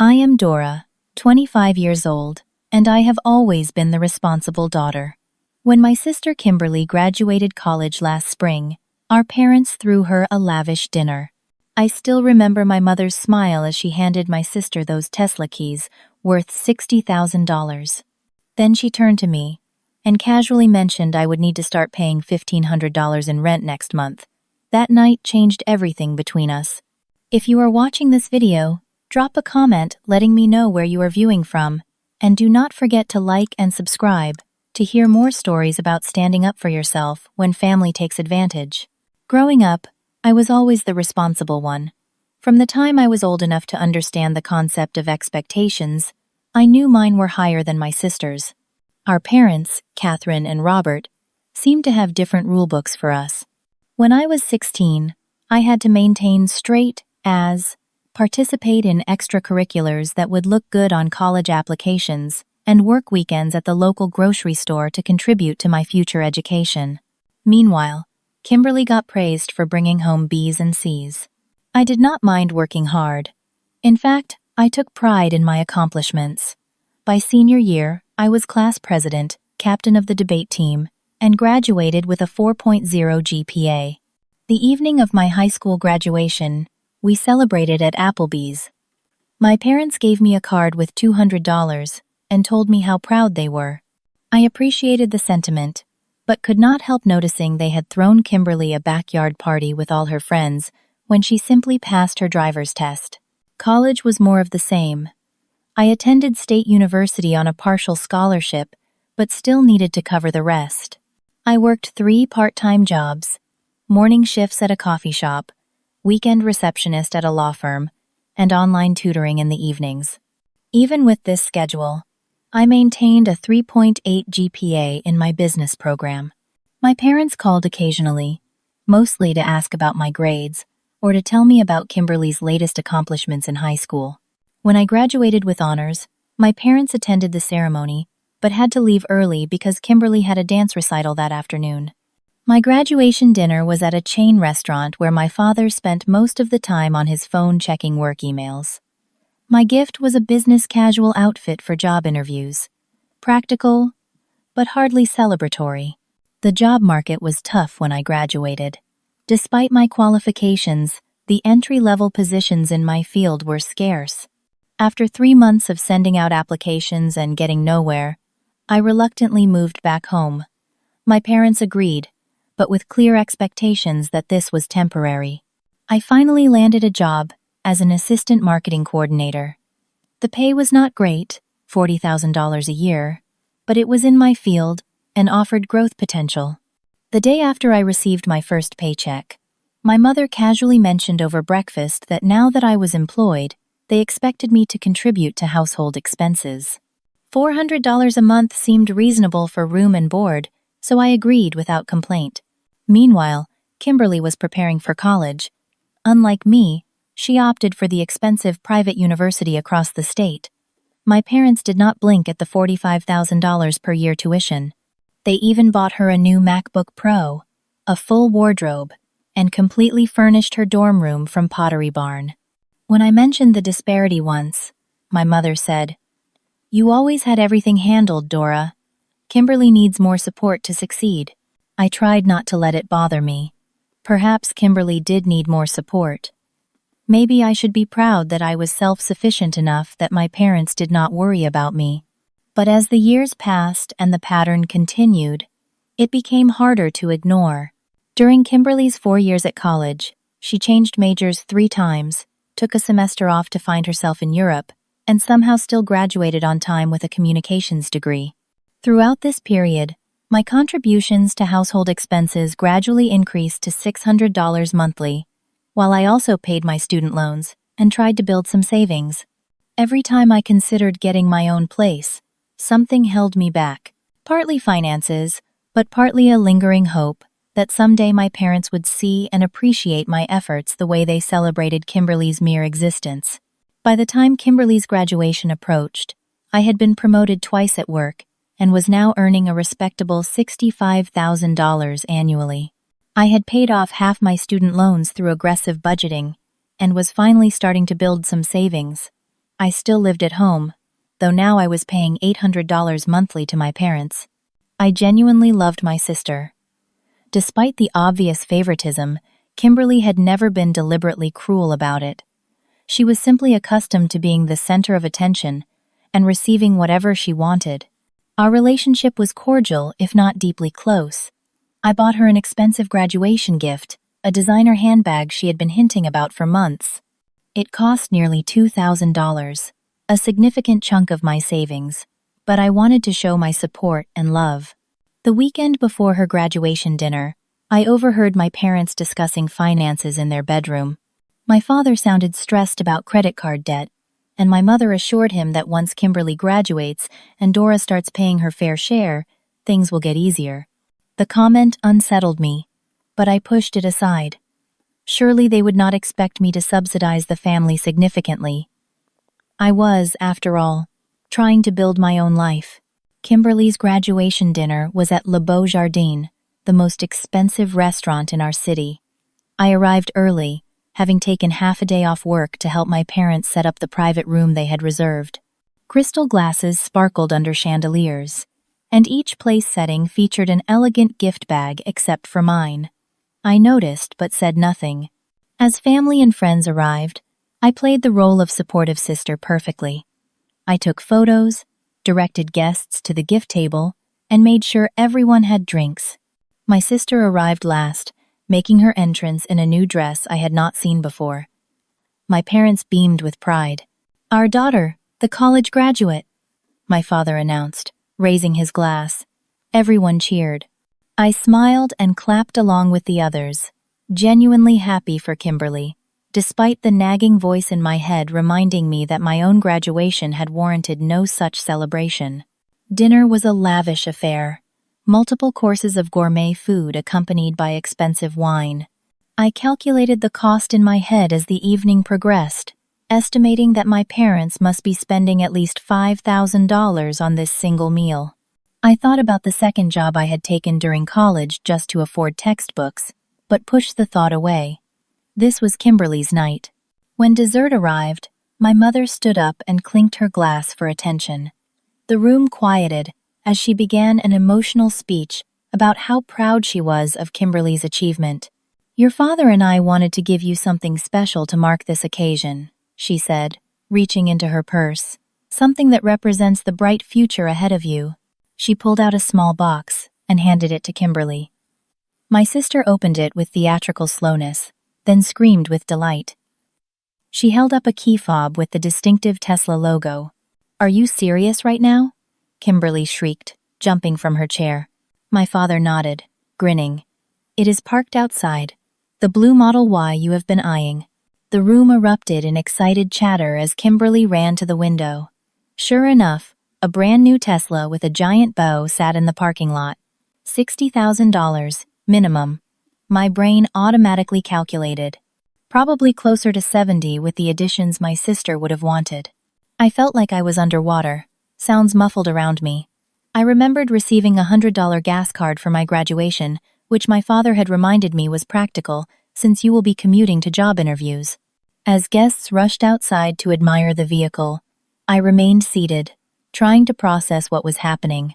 I am Dora, 25 years old, and I have always been the responsible daughter. When my sister Kimberly graduated college last spring, our parents threw her a lavish dinner. I still remember my mother's smile as she handed my sister those Tesla keys worth $60,000. Then she turned to me and casually mentioned I would need to start paying $1,500 in rent next month. That night changed everything between us. If you are watching this video, drop a comment letting me know where you are viewing from, and do not forget to like and subscribe to hear more stories about standing up for yourself when family takes advantage. Growing up, I was always the responsible one. From the time I was old enough to understand the concept of expectations, I knew mine were higher than my sister's. Our parents, Catherine and Robert, seemed to have different rulebooks for us. When I was 16, I had to maintain straight A's, participate in extracurriculars that would look good on college applications, and work weekends at the local grocery store to contribute to my future education. Meanwhile, Kimberly got praised for bringing home B's and C's. I did not mind working hard. In fact, I took pride in my accomplishments. By senior year, I was class president, captain of the debate team, and graduated with a 4.0 GPA. The evening of my high school graduation, we celebrated at Applebee's. My parents gave me a card with $200 and told me how proud they were. I appreciated the sentiment, but could not help noticing they had thrown Kimberly a backyard party with all her friends when she simply passed her driver's test. College was more of the same. I attended State University on a partial scholarship, but still needed to cover the rest. I worked 3 part-time jobs: morning shifts at a coffee shop, weekend receptionist at a law firm, and online tutoring in the evenings. Even with this schedule, I maintained a 3.8 GPA in my business program. My parents called occasionally, mostly to ask about my grades or to tell me about Kimberly's latest accomplishments in high school. When I graduated with honors, my parents attended the ceremony, but had to leave early because Kimberly had a dance recital that afternoon. My graduation dinner was at a chain restaurant where my father spent most of the time on his phone checking work emails. My gift was a business casual outfit for job interviews. Practical, but hardly celebratory. The job market was tough when I graduated. Despite my qualifications, the entry-level positions in my field were scarce. After 3 months of sending out applications and getting nowhere, I reluctantly moved back home. My parents agreed, but with clear expectations that this was temporary. I finally landed a job as an assistant marketing coordinator. The pay was not great, $40,000 a year, but it was in my field and offered growth potential. The day after I received my first paycheck, my mother casually mentioned over breakfast that now that I was employed, they expected me to contribute to household expenses. $400 a month seemed reasonable for room and board, so I agreed without complaint. Meanwhile, Kimberly was preparing for college. Unlike me, she opted for the expensive private university across the state. My parents did not blink at the $45,000 per year tuition. They even bought her a new MacBook Pro, a full wardrobe, and completely furnished her dorm room from Pottery Barn. When I mentioned the disparity once, my mother said, "You always had everything handled, Dora. Kimberly needs more support to succeed." I tried not to let it bother me. Perhaps Kimberly did need more support. Maybe I should be proud that I was self-sufficient enough that my parents did not worry about me. But as the years passed and the pattern continued, it became harder to ignore. During Kimberly's 4 years at college, she changed majors 3 times, took a semester off to find herself in Europe, and somehow still graduated on time with a communications degree. Throughout this period, my contributions to household expenses gradually increased to $600 monthly, while I also paid my student loans and tried to build some savings. Every time I considered getting my own place, something held me back. Partly finances, but partly a lingering hope that someday my parents would see and appreciate my efforts the way they celebrated Kimberly's mere existence. By the time Kimberly's graduation approached, I had been promoted twice at work and was now earning a respectable $65,000 annually. I had paid off half my student loans through aggressive budgeting and was finally starting to build some savings. I still lived at home, though now I was paying $800 monthly to my parents. I genuinely loved my sister. Despite the obvious favoritism, Kimberly had never been deliberately cruel about it. She was simply accustomed to being the center of attention and receiving whatever she wanted. Our relationship was cordial, if not deeply close. I bought her an expensive graduation gift, a designer handbag she had been hinting about for months. It cost nearly $2,000, a significant chunk of my savings, but I wanted to show my support and love. The weekend before her graduation dinner, I overheard my parents discussing finances in their bedroom. My father sounded stressed about credit card debt, and my mother assured him that once Kimberly graduates and Dora starts paying her fair share, things will get easier. The comment unsettled me, but I pushed it aside. Surely they would not expect me to subsidize the family significantly. I was, after all, trying to build my own life. Kimberly's graduation dinner was at Le Beau Jardin, the most expensive restaurant in our city. I arrived early, having taken half a day off work to help my parents set up the private room they had reserved. Crystal glasses sparkled under chandeliers, and each place setting featured an elegant gift bag except for mine. I noticed but said nothing. As family and friends arrived, I played the role of supportive sister perfectly. I took photos, directed guests to the gift table, and made sure everyone had drinks. My sister arrived last, making her entrance in a new dress I had not seen before. My parents beamed with pride. "Our daughter, the college graduate," my father announced, raising his glass. Everyone cheered. I smiled and clapped along with the others, genuinely happy for Kimberly, despite the nagging voice in my head reminding me that my own graduation had warranted no such celebration. Dinner was a lavish affair, multiple courses of gourmet food accompanied by expensive wine. I calculated the cost in my head as the evening progressed, estimating that my parents must be spending at least $5,000 on this single meal. I thought about the second job I had taken during college just to afford textbooks, but pushed the thought away. This was Kimberly's night. When dessert arrived, my mother stood up and clinked her glass for attention. The room quieted as she began an emotional speech about how proud she was of Kimberly's achievement. "Your father and I wanted to give you something special to mark this occasion," she said, reaching into her purse. "Something that represents the bright future ahead of you." She pulled out a small box and handed it to Kimberly. My sister opened it with theatrical slowness, then screamed with delight. She held up a key fob with the distinctive Tesla logo. "Are you serious right now?" Kimberly shrieked, jumping from her chair. My father nodded, grinning. "It is parked outside, the blue Model Y you have been eyeing." The room erupted in excited chatter as Kimberly ran to the window. Sure enough, a brand new Tesla with a giant bow sat in the parking lot. $60,000, minimum. My brain automatically calculated. Probably closer to 70 with the additions my sister would have wanted. I felt like I was underwater, sounds muffled around me. I remembered receiving a $100 gas card for my graduation, which my father had reminded me was practical since you will be commuting to job interviews. As guests rushed outside to admire the vehicle, I remained seated, trying to process what was happening.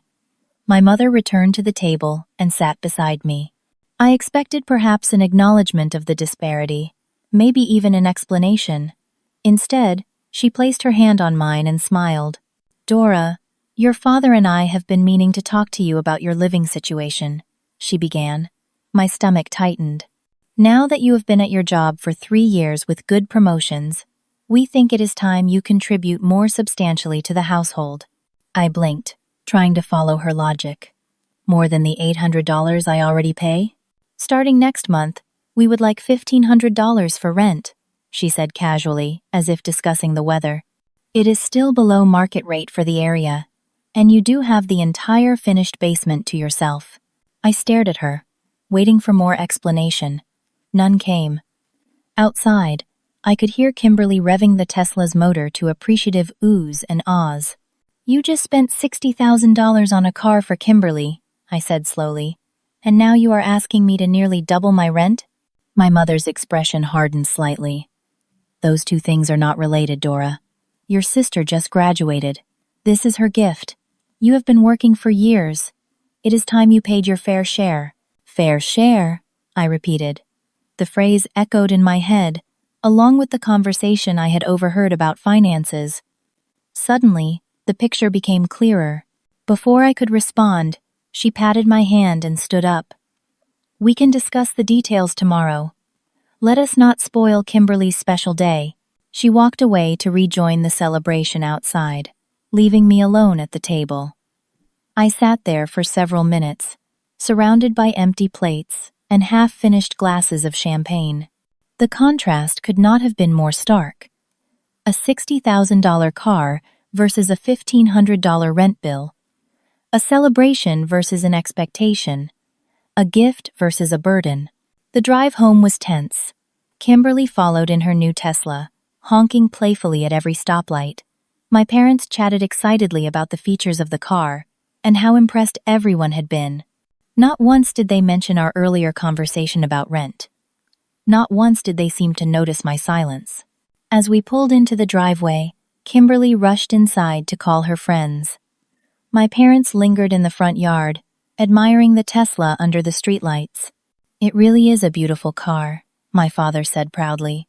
My mother returned to the table and sat beside me. I expected perhaps an acknowledgement of the disparity, maybe even an explanation. Instead, she placed her hand on mine and smiled. "Dora, your father and I have been meaning to talk to you about your living situation," she began. My stomach tightened. "Now that you have been at your job for 3 years with good promotions, we think it is time you contribute more substantially to the household." I blinked, trying to follow her logic. "More than the $800 I already pay? Starting next month, we would like $1,500 for rent," she said casually, as if discussing the weather. "It is still below market rate for the area, and you do have the entire finished basement to yourself." I stared at her, waiting for more explanation. None came. Outside, I could hear Kimberly revving the Tesla's motor to appreciative oohs and ahs. "You just spent $60,000 on a car for Kimberly," I said slowly, "and now you are asking me to nearly double my rent?" My mother's expression hardened slightly. "Those two things are not related, Dora. Your sister just graduated. This is her gift. You have been working for years. It is time you paid your fair share. Fair share, I repeated. The phrase echoed in my head, along with the conversation I had overheard about finances. Suddenly, the picture became clearer. Before I could respond, she patted my hand and stood up. We can discuss the details tomorrow. Let us not spoil Kimberly's special day. She walked away to rejoin the celebration outside, leaving me alone at the table. I sat there for several minutes, surrounded by empty plates and half-finished glasses of champagne. The contrast could not have been more stark. A $60,000 car versus a $1,500 rent bill. A celebration versus an expectation. A gift versus a burden. The drive home was tense. Kimberly followed in her new Tesla, honking playfully at every stoplight. My parents chatted excitedly about the features of the car and how impressed everyone had been. Not once did they mention our earlier conversation about rent. Not once did they seem to notice my silence. As we pulled into the driveway, Kimberly rushed inside to call her friends. My parents lingered in the front yard, admiring the Tesla under the streetlights. It really is a beautiful car, my father said proudly.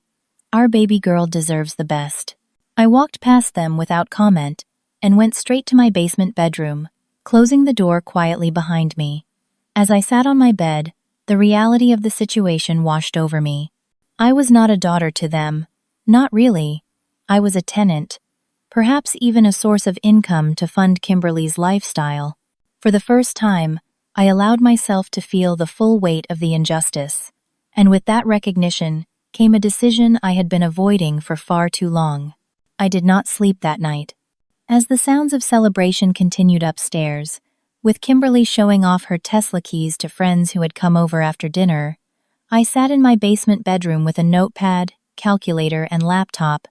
Our baby girl deserves the best. I walked past them without comment and went straight to my basement bedroom, closing the door quietly behind me. As I sat on my bed, the reality of the situation washed over me. I was not a daughter to them. Not really. I was a tenant, perhaps even a source of income to fund Kimberly's lifestyle. For the first time, I allowed myself to feel the full weight of the injustice, and with that recognition came a decision I had been avoiding for far too long. I did not sleep that night. As the sounds of celebration continued upstairs, with Kimberly showing off her Tesla keys to friends who had come over after dinner, I sat in my basement bedroom with a notepad, calculator, and laptop,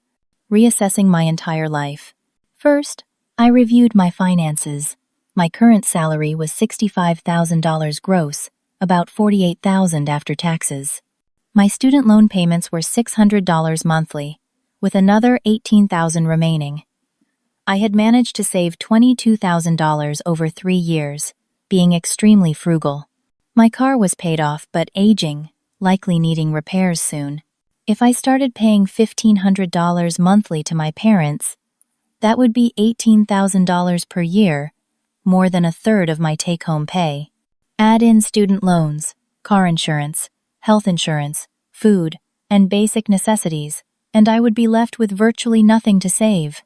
reassessing my entire life. First, I reviewed my finances. My current salary was $65,000 gross, about $48,000 after taxes. My student loan payments were $600 monthly, with another $18,000 remaining. I had managed to save $22,000 over 3 years, being extremely frugal. My car was paid off but aging, likely needing repairs soon. If I started paying $1,500 monthly to my parents, that would be $18,000 per year, more than a third of my take-home pay. Add in student loans, car insurance, health insurance, food, and basic necessities, and I would be left with virtually nothing to save.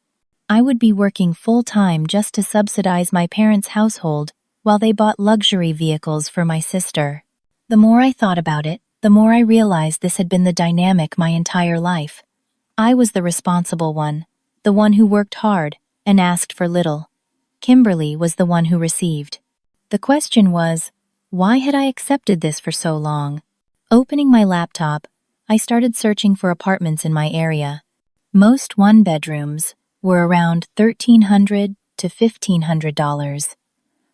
I would be working full-time just to subsidize my parents' household while they bought luxury vehicles for my sister. The more I thought about it, the more I realized this had been the dynamic my entire life. I was the responsible one, the one who worked hard and asked for little. Kimberly was the one who received. The question was, why had I accepted this for so long? Opening my laptop, I started searching for apartments in my area. Most one-bedrooms were around $1,300 to $1,500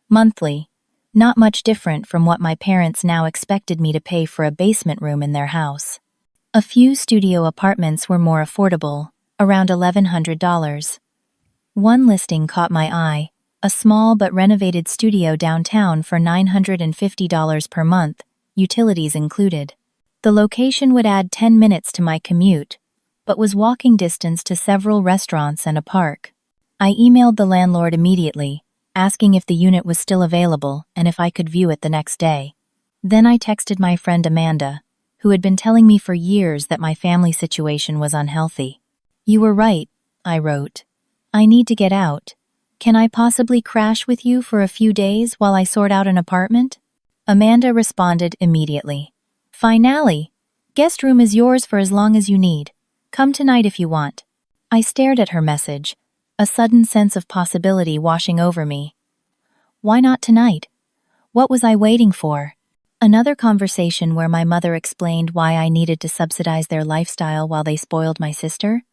monthly, not much different from what my parents now expected me to pay for a basement room in their house. A few studio apartments were more affordable, around $1,100. One listing caught my eye, a small but renovated studio downtown for $950 per month, utilities included. The location would add 10 minutes to my commute, but was walking distance to several restaurants and a park. I emailed the landlord immediately, asking if the unit was still available and if I could view it the next day. Then I texted my friend Amanda, who had been telling me for years that my family situation was unhealthy. You were right, I wrote. I need to get out. Can I possibly crash with you for a few days while I sort out an apartment? Amanda responded immediately. Finale. Guest room is yours for as long as you need. Come tonight if you want. I stared at her message, a sudden sense of possibility washing over me. Why not tonight? What was I waiting for? Another conversation where my mother explained why I needed to subsidize their lifestyle while they spoiled my sister?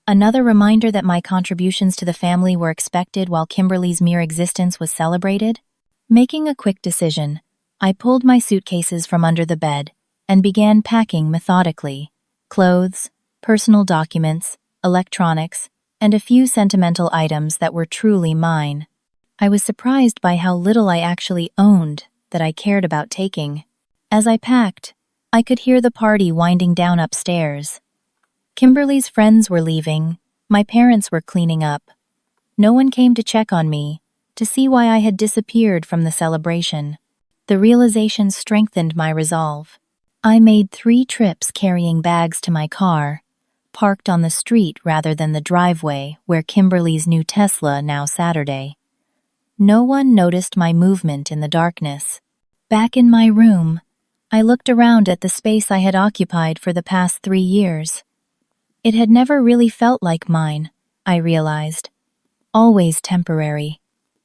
Another reminder that my contributions to the family were expected while Kimberly's mere existence was celebrated? Making a quick decision, I pulled my suitcases from under the bed and began packing methodically. Clothes, personal documents, electronics, and a few sentimental items that were truly mine. I was surprised by how little I actually owned that I cared about taking. As I packed, I could hear the party winding down upstairs. Kimberly's friends were leaving, my parents were cleaning up. No one came to check on me, to see why I had disappeared from the celebration. The realization strengthened my resolve. I made 3 trips carrying bags to my car, parked on the street rather than the driveway where Kimberly's new Tesla now Saturday. No one noticed my movement in the darkness. Back in my room, I looked around at the space I had occupied for the past 3 years. It had never really felt like mine, I realized. Always temporary,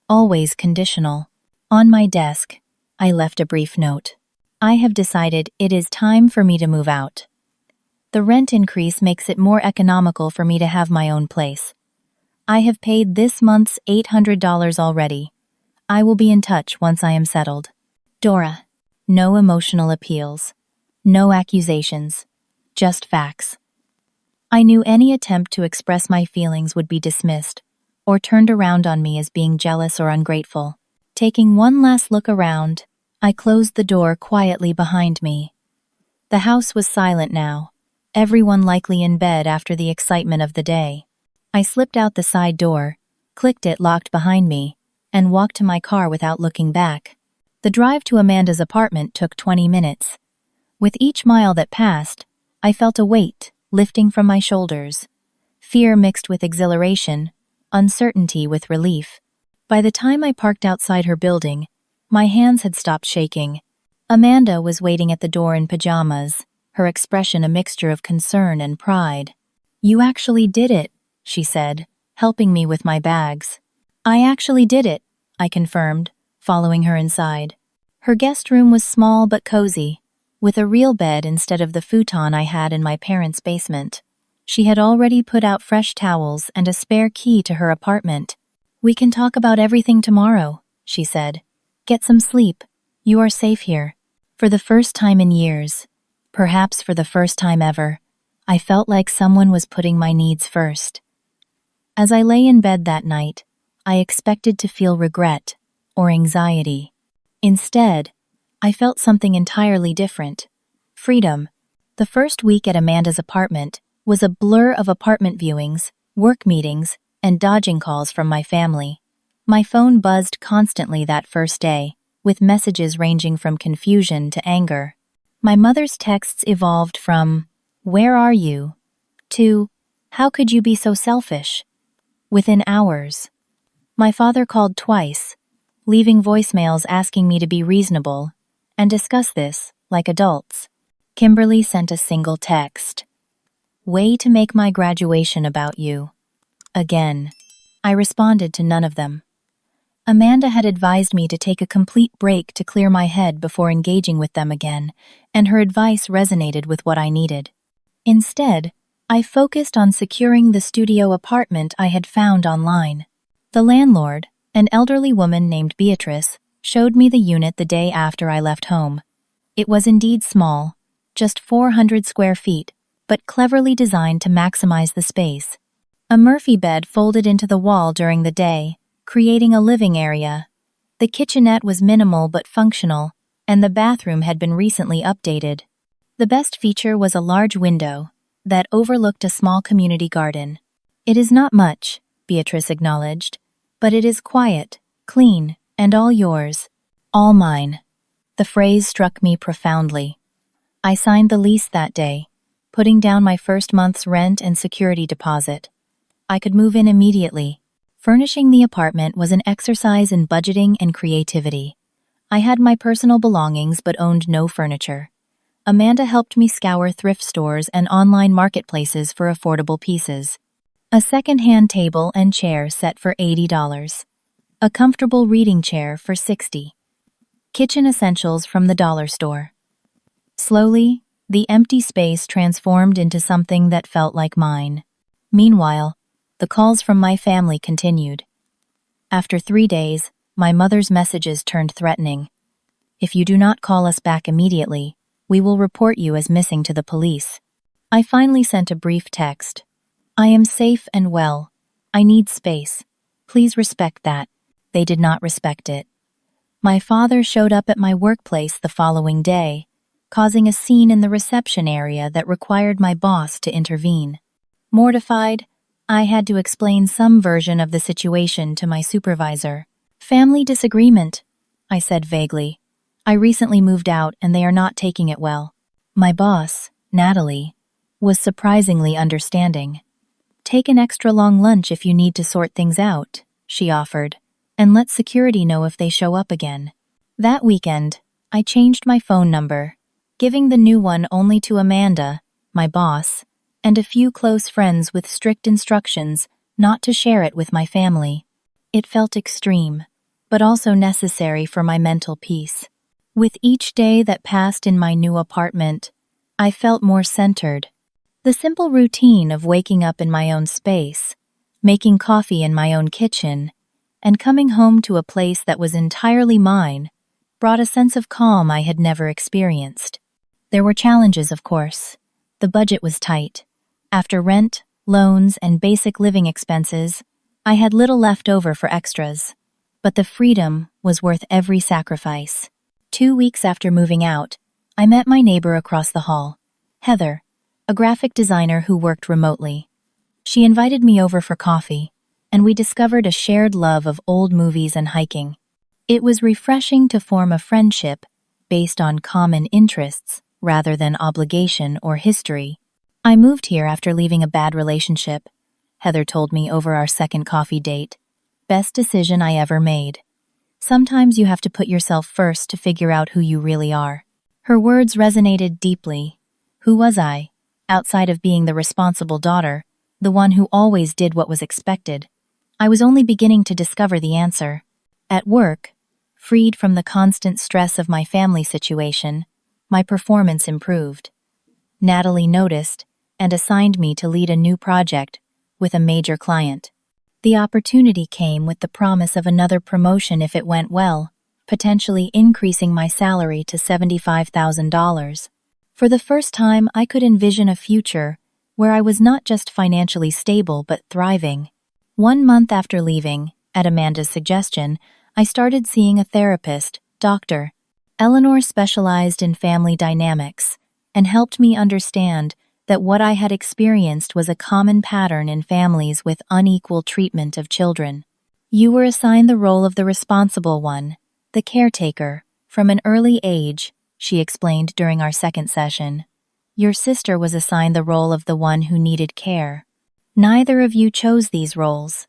always conditional. On my desk, I left a brief note. I have decided it is time for me to move out. The rent increase makes it more economical for me to have my own place. I have paid this month's $800 already. I will be in touch once I am settled. Dora. No emotional appeals. No accusations. Just facts. I knew any attempt to express my feelings would be dismissed, or turned around on me as being jealous or ungrateful. Taking one last look around, I closed the door quietly behind me. The house was silent now, everyone likely in bed after the excitement of the day. I slipped out the side door, clicked it locked behind me, and walked to my car without looking back. The drive to Amanda's apartment took 20 minutes. With each mile that passed, I felt a weight lifting from my shoulders. Fear mixed with exhilaration, uncertainty with relief. By the time I parked outside her building, my hands had stopped shaking. Amanda was waiting at the door in pajamas, her expression a mixture of concern and pride. "You actually did it," she said, helping me with my bags. "I actually did it," I confirmed, following her inside. Her guest room was small but cozy, with a real bed instead of the futon I had in my parents' basement. She had already put out fresh towels and a spare key to her apartment. "We can talk about everything tomorrow," she said. "Get some sleep. You are safe here." For the first time in years, perhaps for the first time ever, I felt like someone was putting my needs first. As I lay in bed that night, I expected to feel regret or anxiety. Instead, I felt something entirely different. Freedom. The first week at Amanda's apartment was a blur of apartment viewings, work meetings, and dodging calls from my family. My phone buzzed constantly that first day, with messages ranging from confusion to anger. My mother's texts evolved from, "Where are you?" to, "How could you be so selfish?" Within hours. My father called twice, leaving voicemails asking me to be reasonable and discuss this like adults. Kimberly sent a single text. "Way to make my graduation about you." Again. I responded to none of them. Amanda had advised me to take a complete break to clear my head before engaging with them again, and her advice resonated with what I needed. Instead, I focused on securing the studio apartment I had found online. The landlord, an elderly woman named Beatrice, showed me the unit the day after I left home. It was indeed small, just 400 square feet, but cleverly designed to maximize the space. A Murphy bed folded into the wall during the day, creating a living area. The kitchenette was minimal but functional, and the bathroom had been recently updated. The best feature was a large window that overlooked a small community garden. "It is not much," Beatrice acknowledged, "but it is quiet, clean, and all yours. All mine." The phrase struck me profoundly. I signed the lease that day, putting down my first month's rent and security deposit. I could move in immediately. Furnishing the apartment was an exercise in budgeting and creativity. I had my personal belongings but owned no furniture. Amanda helped me scour thrift stores and online marketplaces for affordable pieces. A second-hand table and chair set for $80. A comfortable reading chair for $60. Kitchen essentials from the dollar store. Slowly, the empty space transformed into something that felt like mine. Meanwhile, the calls from my family continued. After 3 days, my mother's messages turned threatening. "If you do not call us back immediately, we will report you as missing to the police." I finally sent a brief text. "I am safe and well. I need space. Please respect that." They did not respect it. My father showed up at my workplace the following day, causing a scene in the reception area that required my boss to intervene. Mortified, I had to explain some version of the situation to my supervisor. "Family disagreement," I said vaguely. "I recently moved out and they are not taking it well." My boss, Natalie, was surprisingly understanding. "Take an extra long lunch if you need to sort things out," she offered, "and let security know if they show up again." That weekend, I changed my phone number, giving the new one only to Amanda, my boss, and a few close friends with strict instructions not to share it with my family. It felt extreme, but also necessary for my mental peace. With each day that passed in my new apartment, I felt more centered. The simple routine of waking up in my own space, making coffee in my own kitchen, and coming home to a place that was entirely mine brought a sense of calm I had never experienced. There were challenges, of course. The budget was tight. After rent, loans, and basic living expenses, I had little left over for extras. But the freedom was worth every sacrifice. 2 weeks after moving out, I met my neighbor across the hall, Heather, a graphic designer who worked remotely. She invited me over for coffee, and we discovered a shared love of old movies and hiking. It was refreshing to form a friendship based on common interests rather than obligation or history. "I moved here after leaving a bad relationship," Heather told me over our second coffee date. "Best decision I ever made. Sometimes you have to put yourself first to figure out who you really are." Her words resonated deeply. Who was I, outside of being the responsible daughter, the one who always did what was expected? I was only beginning to discover the answer. At work, freed from the constant stress of my family situation, my performance improved. Natalie noticed and assigned me to lead a new project with a major client. The opportunity came with the promise of another promotion if it went well, potentially increasing my salary to $75,000. For the first time, I could envision a future where I was not just financially stable but thriving. 1 month after leaving, at Amanda's suggestion, I started seeing a therapist, Dr. Eleanor specialized in family dynamics and helped me understand that what I had experienced was a common pattern in families with unequal treatment of children. "You were assigned the role of the responsible one, the caretaker, from an early age," she explained during our second session. "Your sister was assigned the role of the one who needed care. Neither of you chose these roles,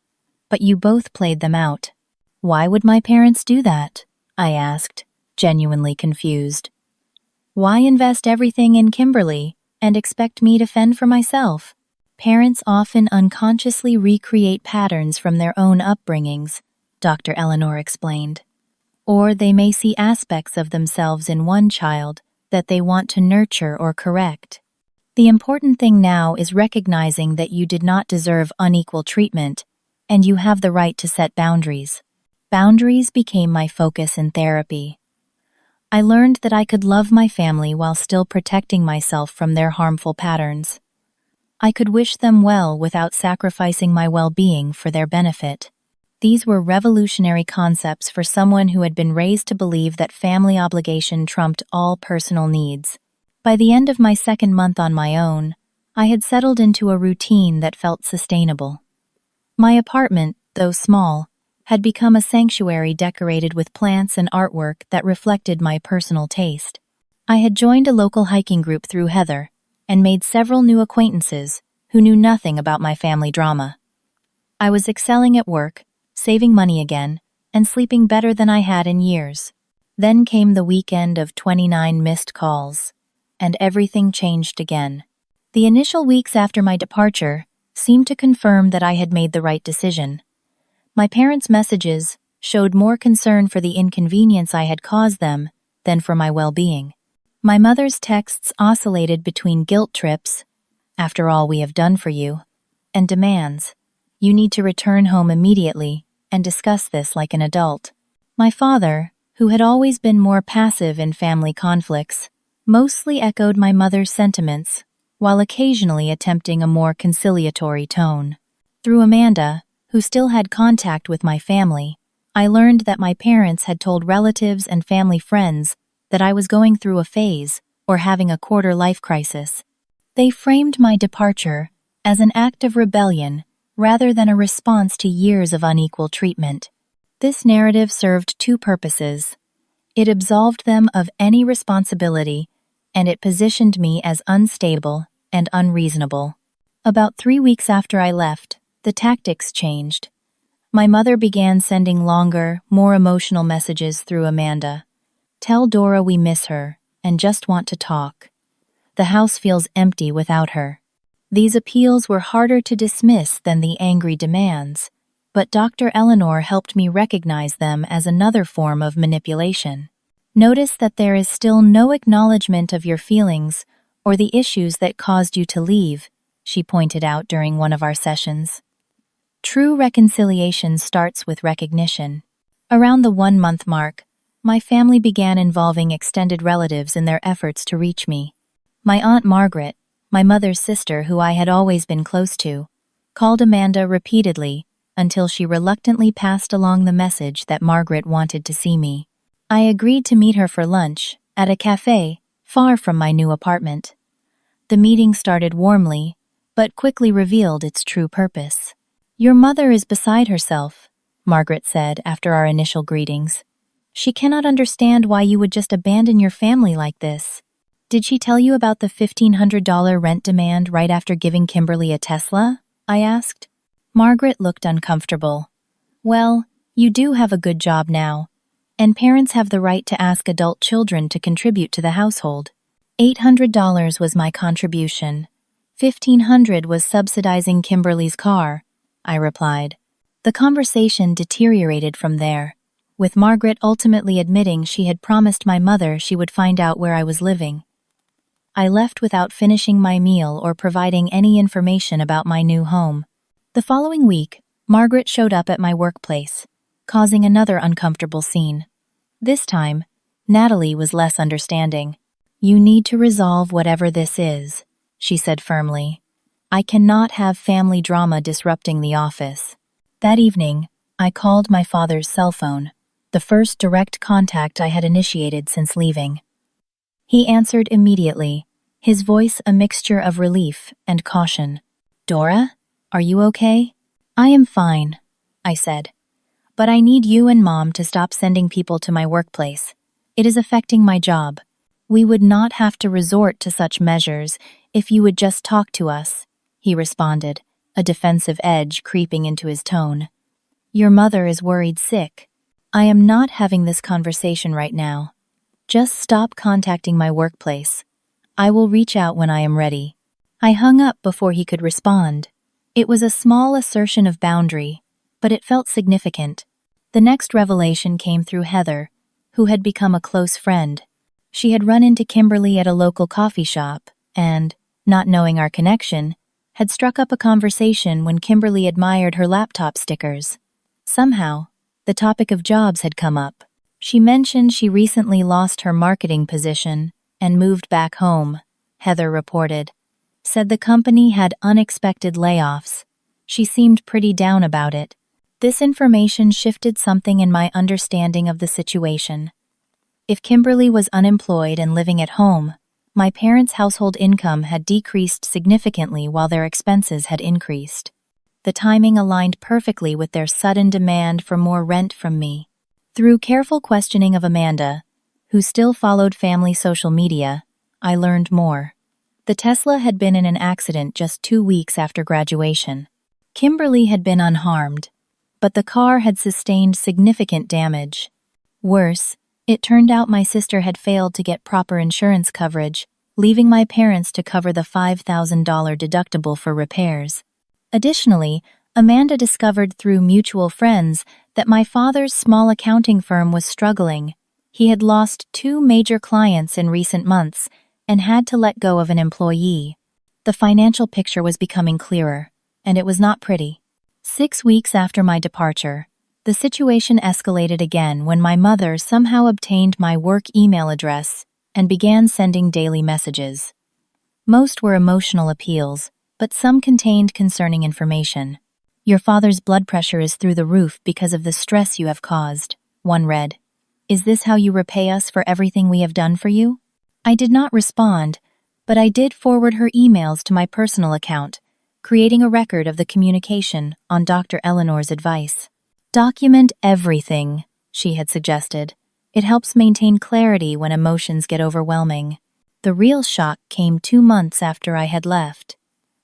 but you both played them out." "Why would my parents do that?" I asked, genuinely confused. "Why invest everything in Kimberly and expect me to fend for myself?" Parents often unconsciously recreate patterns from their own upbringings, Dr. Eleanor explained. Or they may see aspects of themselves in one child that they want to nurture or correct. "The important thing now is recognizing that you did not deserve unequal treatment, and you have the right to set boundaries." Boundaries became my focus in therapy. I learned that I could love my family while still protecting myself from their harmful patterns. I could wish them well without sacrificing my well-being for their benefit. These were revolutionary concepts for someone who had been raised to believe that family obligation trumped all personal needs. By the end of my second month on my own, I had settled into a routine that felt sustainable. My apartment, though small, had become a sanctuary decorated with plants and artwork that reflected my personal taste. I had joined a local hiking group through Heather and made several new acquaintances who knew nothing about my family drama. I was excelling at work, saving money again, and sleeping better than I had in years. Then came the weekend of 29 missed calls, and everything changed again. The initial weeks after my departure seemed to confirm that I had made the right decision. My parents' messages showed more concern for the inconvenience I had caused them than for my well-being. My mother's texts oscillated between guilt trips, "After all we have done for you," and demands, "You need to return home immediately and discuss this like an adult." My father, who had always been more passive in family conflicts, mostly echoed my mother's sentiments, while occasionally attempting a more conciliatory tone. Through Amanda, who still had contact with my family, I learned that my parents had told relatives and family friends that I was going through a phase or having a quarter-life crisis. They framed my departure as an act of rebellion rather than a response to years of unequal treatment. This narrative served two purposes. It absolved them of any responsibility, and it positioned me as unstable and unreasonable. About 3 weeks after I left, the tactics changed. My mother began sending longer, more emotional messages through Amanda. "Tell Dora we miss her and just want to talk. The house feels empty without her." These appeals were harder to dismiss than the angry demands, but Dr. Eleanor helped me recognize them as another form of manipulation. "Notice that there is still no acknowledgement of your feelings or the issues that caused you to leave," she pointed out during one of our sessions. True reconciliation starts with recognition. Around the 1-month mark, my family began involving extended relatives in their efforts to reach me. My Aunt Margaret, my mother's sister who I had always been close to, called Amanda repeatedly until she reluctantly passed along the message that Margaret wanted to see me. I agreed to meet her for lunch at a cafe far from my new apartment. The meeting started warmly, but quickly revealed its true purpose. "Your mother is beside herself," Margaret said after our initial greetings. "She cannot understand why you would just abandon your family like this. Did she tell you about the $1,500 rent demand right after giving Kimberly a Tesla?" I asked. Margaret looked uncomfortable. "Well, you do have a good job now, and parents have the right to ask adult children to contribute to the household. $800 was my contribution. $1,500 was subsidizing Kimberly's car," I replied. The conversation deteriorated from there, with Margaret ultimately admitting she had promised my mother she would find out where I was living. I left without finishing my meal or providing any information about my new home. The following week, Margaret showed up at my workplace, causing another uncomfortable scene. This time, Natalie was less understanding. "You need to resolve whatever this is," she said firmly. "I cannot have family drama disrupting the office." That evening, I called my father's cell phone, the first direct contact I had initiated since leaving. He answered immediately, his voice a mixture of relief and caution. "Dora, are you okay?" "I am fine," I said. "But I need you and Mom to stop sending people to my workplace. It is affecting my job. We would not have to resort to such measures if you would just talk to us," he responded, a defensive edge creeping into his tone. "Your mother is worried sick. I am not having this conversation right now. Just stop contacting my workplace. I will reach out when I am ready." I hung up before he could respond. It was a small assertion of boundary, but it felt significant. The next revelation came through Heather, who had become a close friend. She had run into Kimberly at a local coffee shop and, not knowing our connection, had struck up a conversation when Kimberly admired her laptop stickers. Somehow, the topic of jobs had come up. She mentioned she recently lost her marketing position and moved back home, Heather reported. Said the company had unexpected layoffs. She seemed pretty down about it. This information shifted something in my understanding of the situation. If Kimberly was unemployed and living at home, my parents' household income had decreased significantly while their expenses had increased. The timing aligned perfectly with their sudden demand for more rent from me. Through careful questioning of Amanda, who still followed family social media, I learned more. The Tesla had been in an accident just 2 weeks after graduation. Kimberly had been unharmed, but the car had sustained significant damage. Worse, it turned out my sister had failed to get proper insurance coverage, leaving my parents to cover the $5,000 deductible for repairs. Additionally, Amanda discovered through mutual friends that my father's small accounting firm was struggling. He had lost 2 major clients in recent months and had to let go of an employee. The financial picture was becoming clearer, and it was not pretty. 6 weeks after my departure, the situation escalated again when my mother somehow obtained my work email address and began sending daily messages. Most were emotional appeals, but some contained concerning information. Your father's blood pressure is through the roof because of the stress you have caused, one read. Is this how you repay us for everything we have done for you? I did not respond, but I did forward her emails to my personal account, creating a record of the communication on Dr. Eleanor's advice. Document everything, she had suggested. It helps maintain clarity when emotions get overwhelming. The real shock came 2 months after I had left.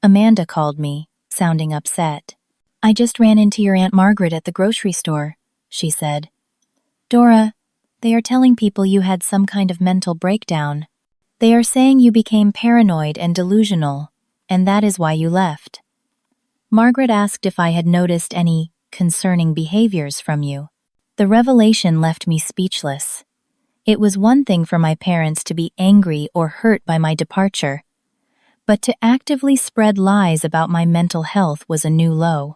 Amanda called me, sounding upset. I just ran into your Aunt Margaret at the grocery store, she said. Dora, they are telling people you had some kind of mental breakdown. They are saying you became paranoid and delusional, and that is why you left. Margaret asked if I had noticed any concerning behaviors from you. The revelation left me speechless. It was one thing for my parents to be angry or hurt by my departure, but to actively spread lies about my mental health was a new low.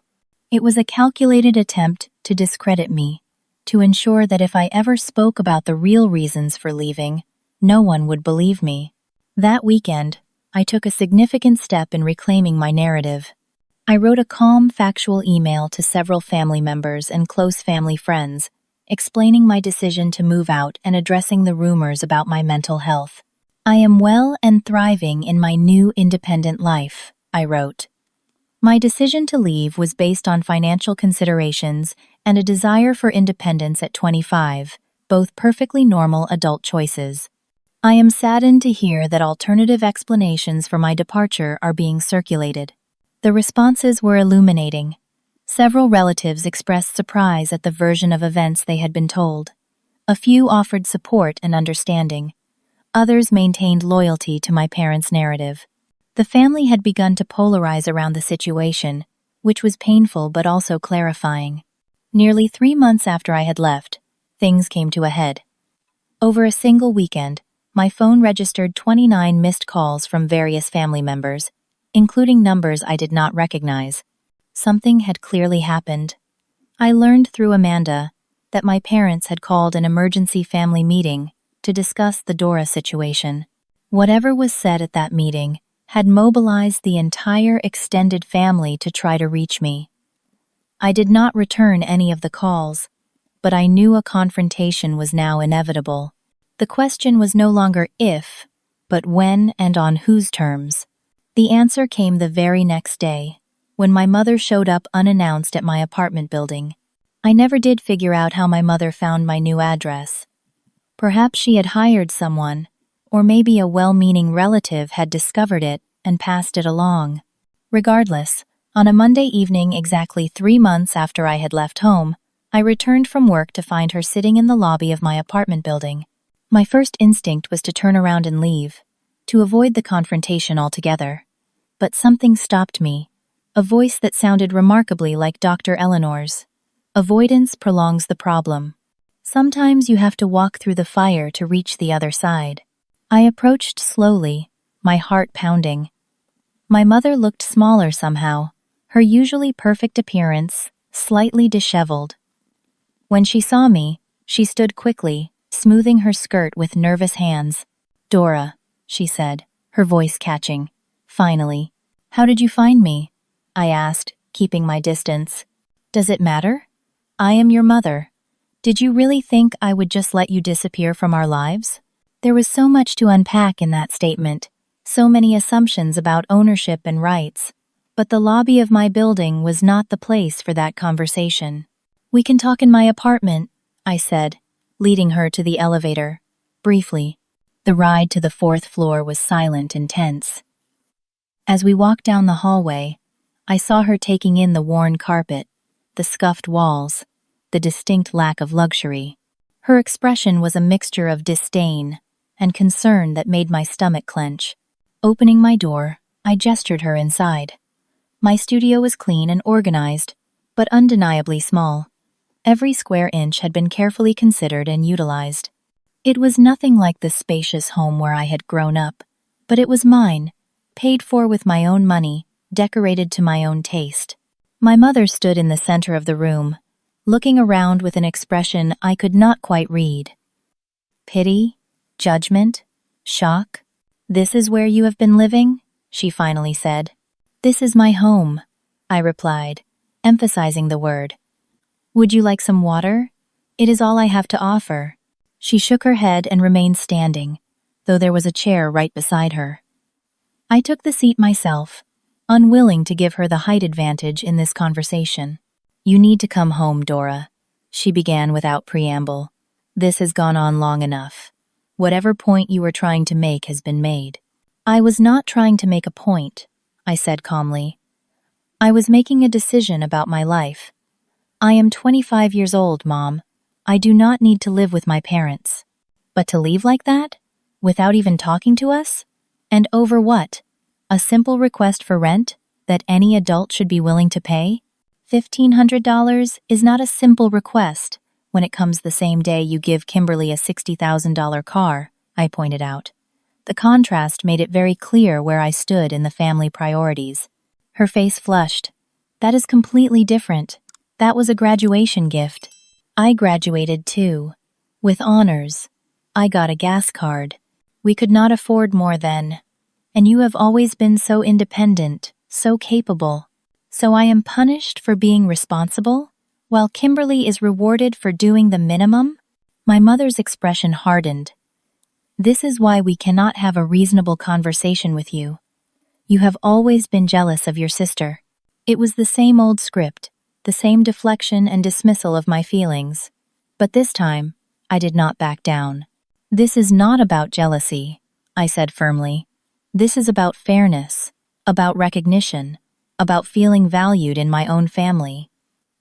It was a calculated attempt to discredit me, to ensure that if I ever spoke about the real reasons for leaving, no one would believe me. That weekend, I took a significant step in reclaiming my narrative. I wrote a calm, factual email to several family members and close family friends, explaining my decision to move out and addressing the rumors about my mental health. I am well and thriving in my new independent life, I wrote. My decision to leave was based on financial considerations and a desire for independence at 25, both perfectly normal adult choices. I am saddened to hear that alternative explanations for my departure are being circulated. The responses were illuminating. Several relatives expressed surprise at the version of events they had been told. A few offered support and understanding. Others maintained loyalty to my parents' narrative. The family had begun to polarize around the situation, which was painful but also clarifying. Nearly 3 months after I had left, things came to a head. Over a single weekend, my phone registered 29 missed calls from various family members, including numbers I did not recognize. Something had clearly happened. I learned through Amanda that my parents had called an emergency family meeting to discuss the Dora situation. Whatever was said at that meeting had mobilized the entire extended family to try to reach me. I did not return any of the calls, but I knew a confrontation was now inevitable. The question was no longer if, but when and on whose terms. The answer came the very next day, when my mother showed up unannounced at my apartment building. I never did figure out how my mother found my new address. Perhaps she had hired someone, or maybe a well-meaning relative had discovered it and passed it along. Regardless, on a Monday evening exactly 3 months after I had left home, I returned from work to find her sitting in the lobby of my apartment building. My first instinct was to turn around and leave, to avoid the confrontation altogether. But something stopped me, a voice that sounded remarkably like Dr. Eleanor's. Avoidance prolongs the problem. Sometimes you have to walk through the fire to reach the other side. I approached slowly, my heart pounding. My mother looked smaller somehow, her usually perfect appearance slightly disheveled. When she saw me, she stood quickly, smoothing her skirt with nervous hands. Dora, she said, her voice catching. Finally. How did you find me? I asked, keeping my distance. Does it matter? I am your mother. Did you really think I would just let you disappear from our lives? There was so much to unpack in that statement, so many assumptions about ownership and rights, but the lobby of my building was not the place for that conversation. We can talk in my apartment, I said, leading her to the elevator. Briefly, the ride to the 4th floor was silent and tense. As we walked down the hallway, I saw her taking in the worn carpet, the scuffed walls, the distinct lack of luxury. Her expression was a mixture of disdain and concern that made my stomach clench. Opening my door, I gestured her inside. My studio was clean and organized, but undeniably small. Every square inch had been carefully considered and utilized. It was nothing like the spacious home where I had grown up, but it was mine, paid for with my own money, decorated to my own taste. My mother stood in the center of the room, looking around with an expression I could not quite read. Pity? Judgment? Shock? This is where you have been living? She finally said. This is my home, I replied, emphasizing the word. Would you like some water? It is all I have to offer. She shook her head and remained standing, though there was a chair right beside her. I took the seat myself, unwilling to give her the height advantage in this conversation. You need to come home, Dora, she began without preamble. This has gone on long enough. Whatever point you were trying to make has been made. I was not trying to make a point, I said calmly. I was making a decision about my life. I am 25 years old, Mom. I do not need to live with my parents. But to leave like that? Without even talking to us? And over what? A simple request for rent that any adult should be willing to pay? $1,500 is not a simple request when it comes the same day you give Kimberly a $60,000 car, I pointed out. The contrast made it very clear where I stood in the family priorities. Her face flushed. That is completely different. That was a graduation gift. I graduated too. With honors. I got a gas card. We could not afford more then. And you have always been so independent, so capable. So I am punished for being responsible, while Kimberly is rewarded for doing the minimum? My mother's expression hardened. This is why we cannot have a reasonable conversation with you. You have always been jealous of your sister. It was the same old script, the same deflection and dismissal of my feelings. But this time, I did not back down. This is not about jealousy, I said firmly. This is about fairness, about recognition, about feeling valued in my own family.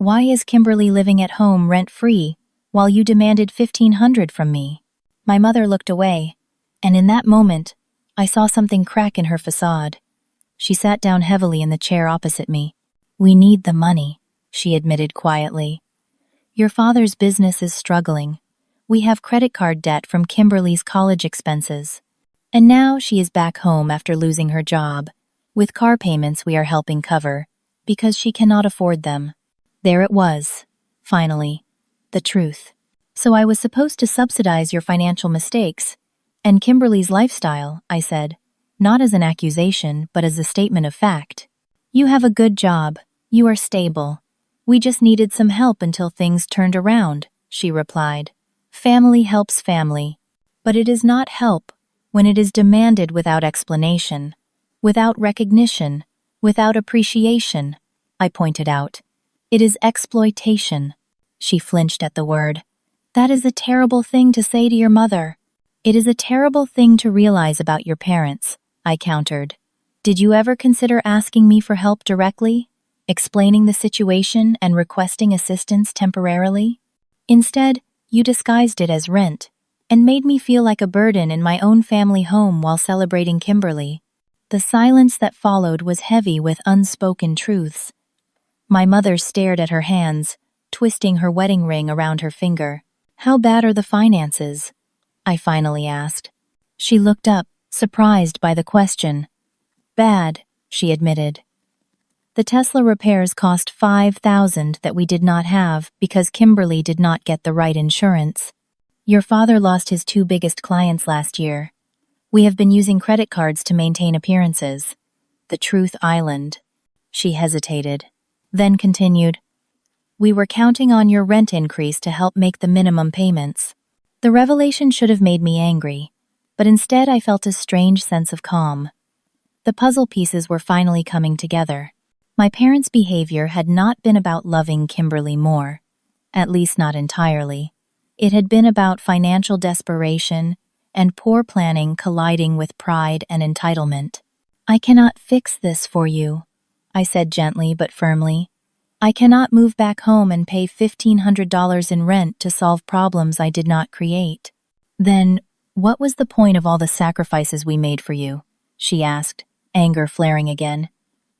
Why is Kimberly living at home rent-free while you demanded $1,500 from me? My mother looked away, and in that moment, I saw something crack in her facade. She sat down heavily in the chair opposite me. We need the money, she admitted quietly. Your father's business is struggling. We have credit card debt from Kimberly's college expenses. And now she is back home after losing her job, with car payments we are helping cover, because she cannot afford them. There it was, finally, the truth. So I was supposed to subsidize your financial mistakes and Kimberly's lifestyle, I said, not as an accusation, but as a statement of fact. You have a good job. You are stable. We just needed some help until things turned around, she replied. Family helps family. But it is not help when it is demanded without explanation, without recognition, without appreciation, I pointed out. It is exploitation. She flinched at the word. That is a terrible thing to say to your mother. It is a terrible thing to realize about your parents, I countered. Did you ever consider asking me for help directly, explaining the situation and requesting assistance temporarily? Instead, you disguised it as rent and made me feel like a burden in my own family home while celebrating Kimberly. The silence that followed was heavy with unspoken truths. My mother stared at her hands, twisting her wedding ring around her finger. How bad are the finances? I finally asked. She looked up, surprised by the question. Bad, she admitted. The Tesla repairs cost $5,000 that we did not have because Kimberly did not get the right insurance. Your father lost his two biggest clients last year. We have been using credit cards to maintain appearances. The Truth Island. She hesitated, then continued. We were counting on your rent increase to help make the minimum payments. The revelation should have made me angry, but instead I felt a strange sense of calm. The puzzle pieces were finally coming together. My parents' behavior had not been about loving Kimberly more, at least not entirely. It had been about financial desperation and poor planning colliding with pride and entitlement. I cannot fix this for you, I said gently but firmly. I cannot move back home and pay $1,500 in rent to solve problems I did not create. Then, what was the point of all the sacrifices we made for you? She asked, anger flaring again.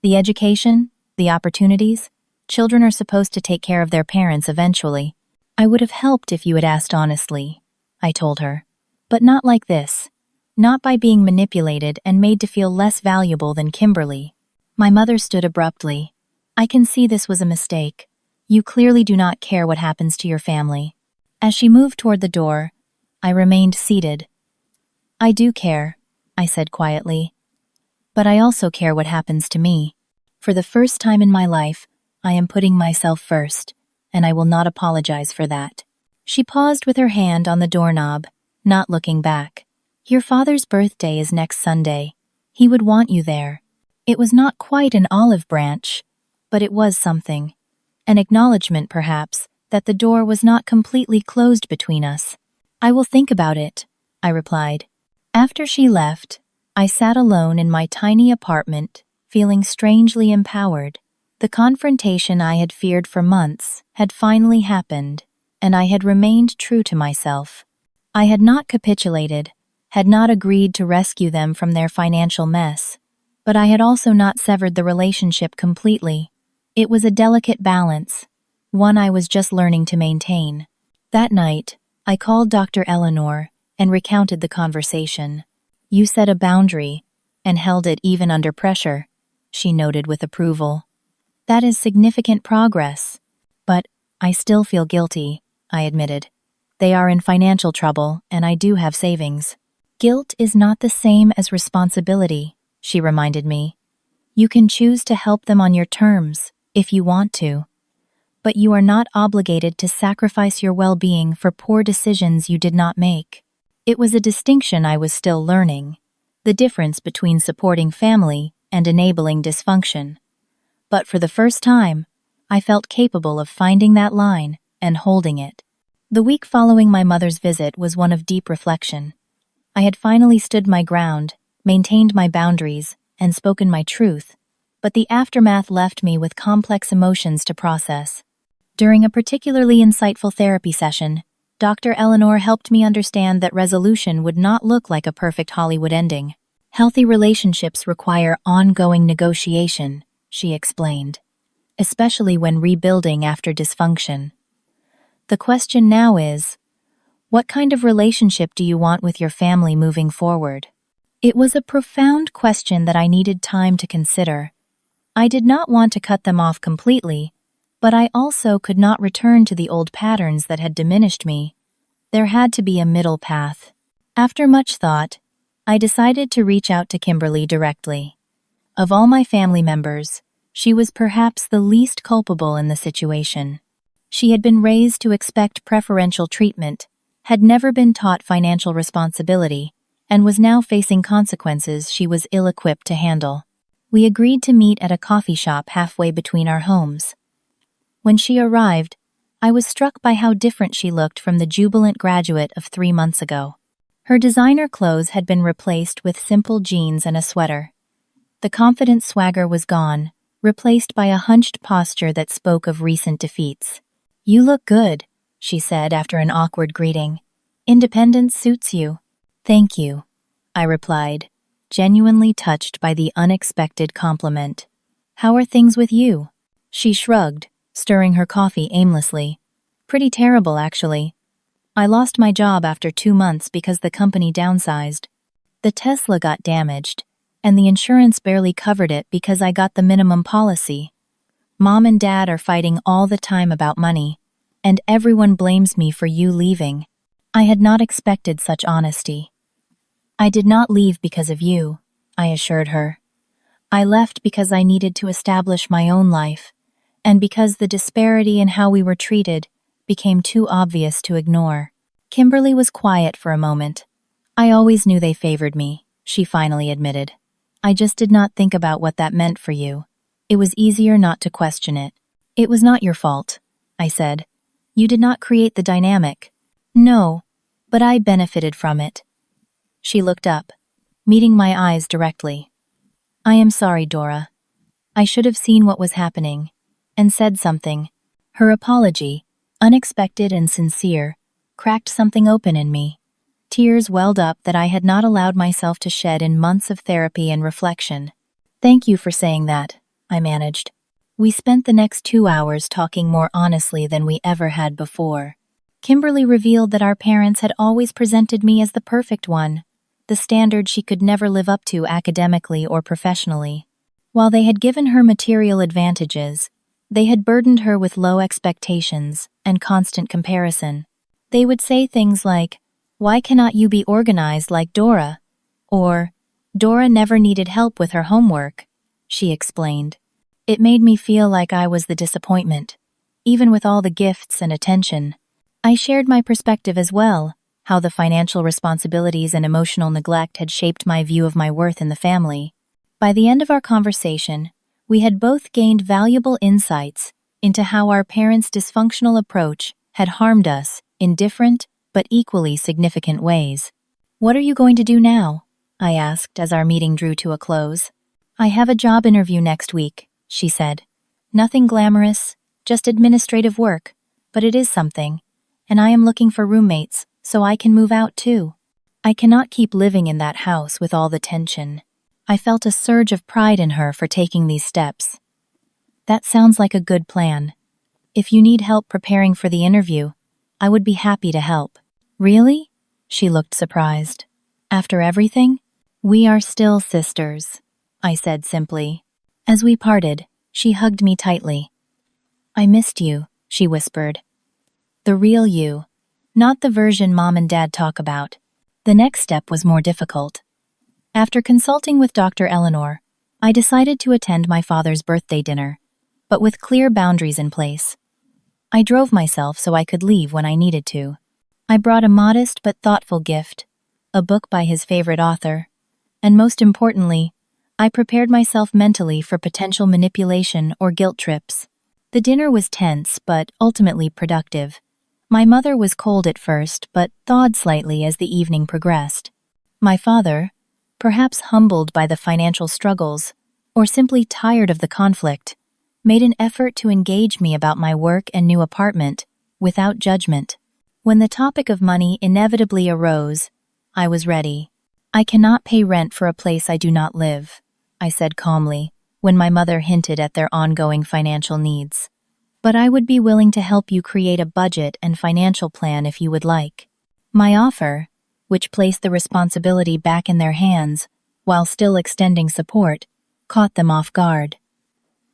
The education? The opportunities? Children are supposed to take care of their parents eventually. I would have helped if you had asked honestly, I told her. But not like this. Not by being manipulated and made to feel less valuable than Kimberly. My mother stood abruptly. I can see this was a mistake. You clearly do not care what happens to your family. As she moved toward the door, I remained seated. I do care, I said quietly. But I also care what happens to me. For the first time in my life, I am putting myself first, and I will not apologize for that. She paused with her hand on the doorknob, not looking back. Your father's birthday is next Sunday. He would want you there. It was not quite an olive branch, but it was something. An acknowledgement, perhaps, that the door was not completely closed between us. I will think about it, I replied. After she left, I sat alone in my tiny apartment, feeling strangely empowered. The confrontation I had feared for months had finally happened, and I had remained true to myself. I had not capitulated, had not agreed to rescue them from their financial mess, but I had also not severed the relationship completely. It was a delicate balance, one I was just learning to maintain. That night, I called Dr. Eleanor and recounted the conversation. You set a boundary, and held it even under pressure, she noted with approval. That is significant progress. But I still feel guilty, I admitted. They are in financial trouble, and I do have savings. Guilt is not the same as responsibility, she reminded me. You can choose to help them on your terms, if you want to. But you are not obligated to sacrifice your well-being for poor decisions you did not make. It was a distinction I was still learning, the difference between supporting family and enabling dysfunction. But for the first time, I felt capable of finding that line and holding it. The week following my mother's visit was one of deep reflection. I had finally stood my ground, maintained my boundaries, and spoken my truth, but the aftermath left me with complex emotions to process. During a particularly insightful therapy session, Dr. Eleanor helped me understand that resolution would not look like a perfect Hollywood ending. Healthy relationships require ongoing negotiation, she explained, especially when rebuilding after dysfunction. The question now is, what kind of relationship do you want with your family moving forward? It was a profound question that I needed time to consider. I did not want to cut them off completely, but I also could not return to the old patterns that had diminished me. There had to be a middle path. After much thought, I decided to reach out to Kimberly directly. Of all my family members, she was perhaps the least culpable in the situation. She had been raised to expect preferential treatment, had never been taught financial responsibility, and was now facing consequences she was ill-equipped to handle. We agreed to meet at a coffee shop halfway between our homes. When she arrived, I was struck by how different she looked from the jubilant graduate of 3 months ago. Her designer clothes had been replaced with simple jeans and a sweater. The confident swagger was gone, replaced by a hunched posture that spoke of recent defeats. You look good, she said after an awkward greeting. Independence suits you. Thank you, I replied, genuinely touched by the unexpected compliment. How are things with you? She shrugged, stirring her coffee aimlessly. Pretty terrible, actually. I lost my job after 2 months because the company downsized. The Tesla got damaged, and the insurance barely covered it because I got the minimum policy. Mom and Dad are fighting all the time about money, and everyone blames me for you leaving. I had not expected such honesty. I did not leave because of you, I assured her. I left because I needed to establish my own life, and because the disparity in how we were treated became too obvious to ignore. Kimberly was quiet for a moment. I always knew they favored me, she finally admitted. I just did not think about what that meant for you. It was easier not to question it. It was not your fault, I said. You did not create the dynamic. No, but I benefited from it. She looked up, meeting my eyes directly. I am sorry, Dora. I should have seen what was happening, and said something. Her apology, unexpected and sincere, cracked something open in me. Tears welled up that I had not allowed myself to shed in months of therapy and reflection. Thank you for saying that, I managed. We spent the next 2 hours talking more honestly than we ever had before. Kimberly revealed that our parents had always presented me as the perfect one, the standard she could never live up to academically or professionally. While they had given her material advantages, they had burdened her with low expectations and constant comparison. They would say things like, "Why cannot you be organized like Dora?" Or, "Dora never needed help with her homework," she explained. It made me feel like I was the disappointment, even with all the gifts and attention. I shared my perspective as well, how the financial responsibilities and emotional neglect had shaped my view of my worth in the family. By the end of our conversation, we had both gained valuable insights into how our parents' dysfunctional approach had harmed us in different but equally significant ways. "What are you going to do now?" I asked as our meeting drew to a close. "I have a job interview next week," she said. "Nothing glamorous, just administrative work, but it is something, and I am looking for roommates so I can move out too. I cannot keep living in that house with all the tension." I felt a surge of pride in her for taking these steps. "That sounds like a good plan. If you need help preparing for the interview, I would be happy to help." "Really?" She looked surprised. "After everything?" "We are still sisters," I said simply. As we parted, she hugged me tightly. "I missed you," she whispered. "The real you, not the version Mom and Dad talk about." The next step was more difficult. After consulting with Dr. Eleanor, I decided to attend my father's birthday dinner, but with clear boundaries in place. I drove myself so I could leave when I needed to. I brought a modest but thoughtful gift, a book by his favorite author, and most importantly, I prepared myself mentally for potential manipulation or guilt trips. The dinner was tense but ultimately productive. My mother was cold at first but thawed slightly as the evening progressed. My father, perhaps humbled by the financial struggles, or simply tired of the conflict, made an effort to engage me about my work and new apartment, without judgment. When the topic of money inevitably arose, I was ready. "I cannot pay rent for a place I do not live," I said calmly, when my mother hinted at their ongoing financial needs. "But I would be willing to help you create a budget and financial plan if you would like." My offer, which placed the responsibility back in their hands while still extending support, caught them off guard.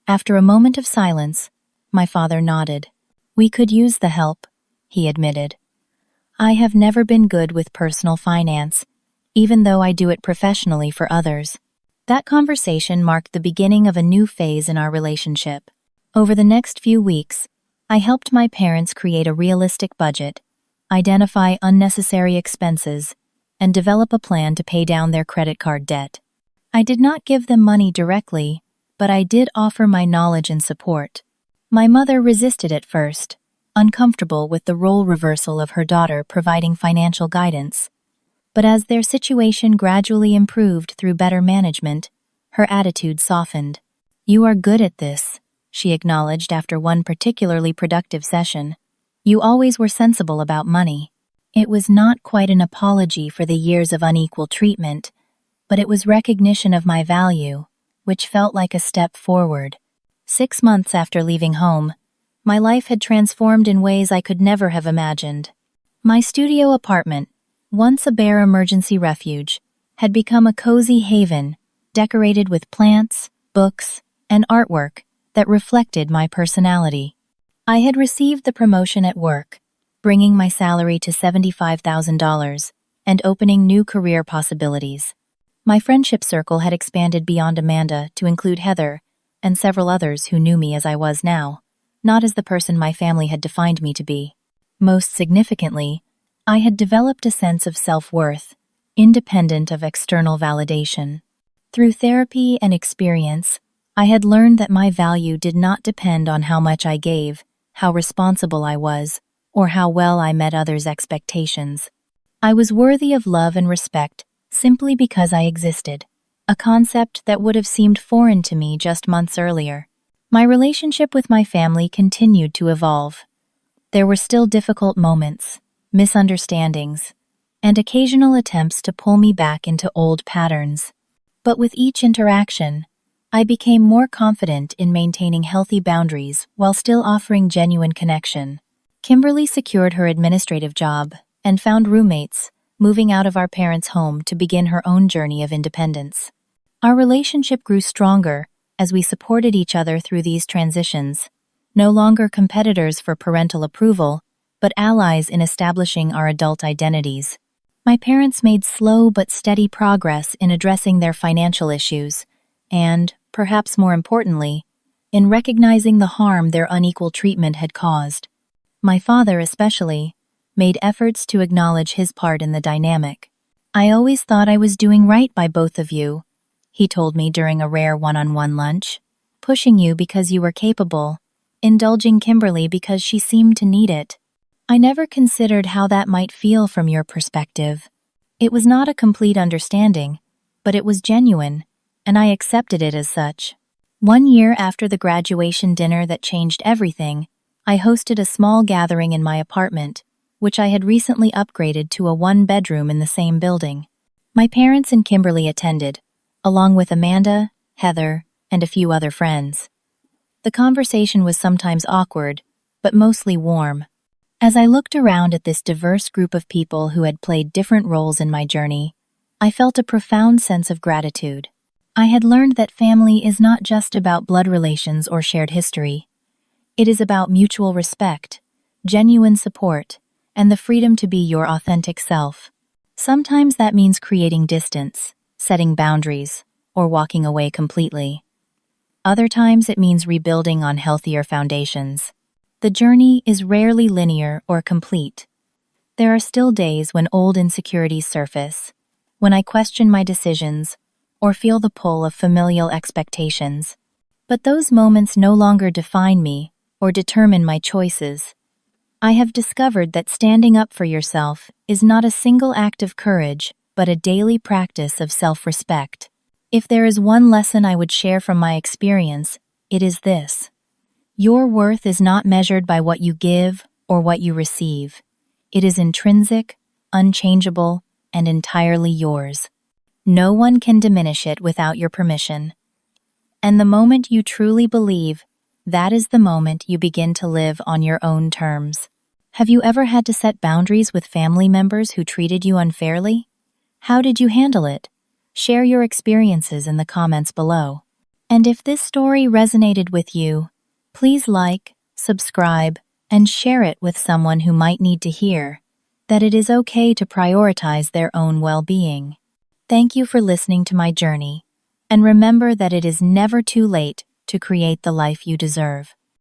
After a moment of silence, my father nodded. "We could use the help," he admitted. "I have never been good with personal finance, even though I do it professionally for others." That conversation marked the beginning of a new phase in our relationship. Over the next few weeks, I helped my parents create a realistic budget, identify unnecessary expenses, and develop a plan to pay down their credit card debt. I did not give them money directly, but I did offer my knowledge and support. My mother resisted at first, uncomfortable with the role reversal of her daughter providing financial guidance. But as their situation gradually improved through better management, her attitude softened. "You are good at this," she acknowledged after one particularly productive session. "You always were sensible about money." It was not quite an apology for the years of unequal treatment, but it was recognition of my value, which felt like a step forward. 6 months after leaving home, my life had transformed in ways I could never have imagined. My studio apartment, once a bare emergency refuge, had become a cozy haven, decorated with plants, books, and artwork that reflected my personality. I had received the promotion at work, bringing my salary to $75,000 and opening new career possibilities. My friendship circle had expanded beyond Amanda to include Heather and several others who knew me as I was now, not as the person my family had defined me to be. Most significantly, I had developed a sense of self-worth, independent of external validation. Through therapy and experience, I had learned that my value did not depend on how much I gave, how responsible I was, or how well I met others' expectations. I was worthy of love and respect simply because I existed, a concept that would have seemed foreign to me just months earlier. My relationship with my family continued to evolve. There were still difficult moments, misunderstandings, and occasional attempts to pull me back into old patterns. But with each interaction, I became more confident in maintaining healthy boundaries while still offering genuine connection. Kimberly secured her administrative job and found roommates, moving out of our parents' home to begin her own journey of independence. Our relationship grew stronger as we supported each other through these transitions, no longer competitors for parental approval, but allies in establishing our adult identities. My parents made slow but steady progress in addressing their financial issues, and, perhaps more importantly, in recognizing the harm their unequal treatment had caused. My father, especially, made efforts to acknowledge his part in the dynamic. "I always thought I was doing right by both of you," he told me during a rare one-on-one lunch, "pushing you because you were capable, indulging Kimberly because she seemed to need it. I never considered how that might feel from your perspective. It was not a complete understanding, but it was genuine, and I accepted it as such." 1 year after the graduation dinner that changed everything, I hosted a small gathering in my apartment, which I had recently upgraded to a one-bedroom in the same building. My parents and Kimberly attended, along with Amanda, Heather, and a few other friends. The conversation was sometimes awkward, but mostly warm. As I looked around at this diverse group of people who had played different roles in my journey, I felt a profound sense of gratitude. I had learned that family is not just about blood relations or shared history. It is about mutual respect, genuine support, and the freedom to be your authentic self. Sometimes that means creating distance, setting boundaries, or walking away completely. Other times it means rebuilding on healthier foundations. The journey is rarely linear or complete. There are still days when old insecurities surface, when I question my decisions, or feel the pull of familial expectations. But those moments no longer define me or determine my choices. I have discovered that standing up for yourself is not a single act of courage, but a daily practice of self-respect. If there is one lesson I would share from my experience, it is this: your worth is not measured by what you give or what you receive. It is intrinsic, unchangeable, and entirely yours. No one can diminish it without your permission. And the moment you truly believe, that is the moment you begin to live on your own terms. Have you ever had to set boundaries with family members who treated you unfairly? How did you handle it? Share your experiences in the comments below. And if this story resonated with you, please like, subscribe, and share it with someone who might need to hear that it is okay to prioritize their own well-being. Thank you for listening to my journey, and remember that it is never too late to create the life you deserve.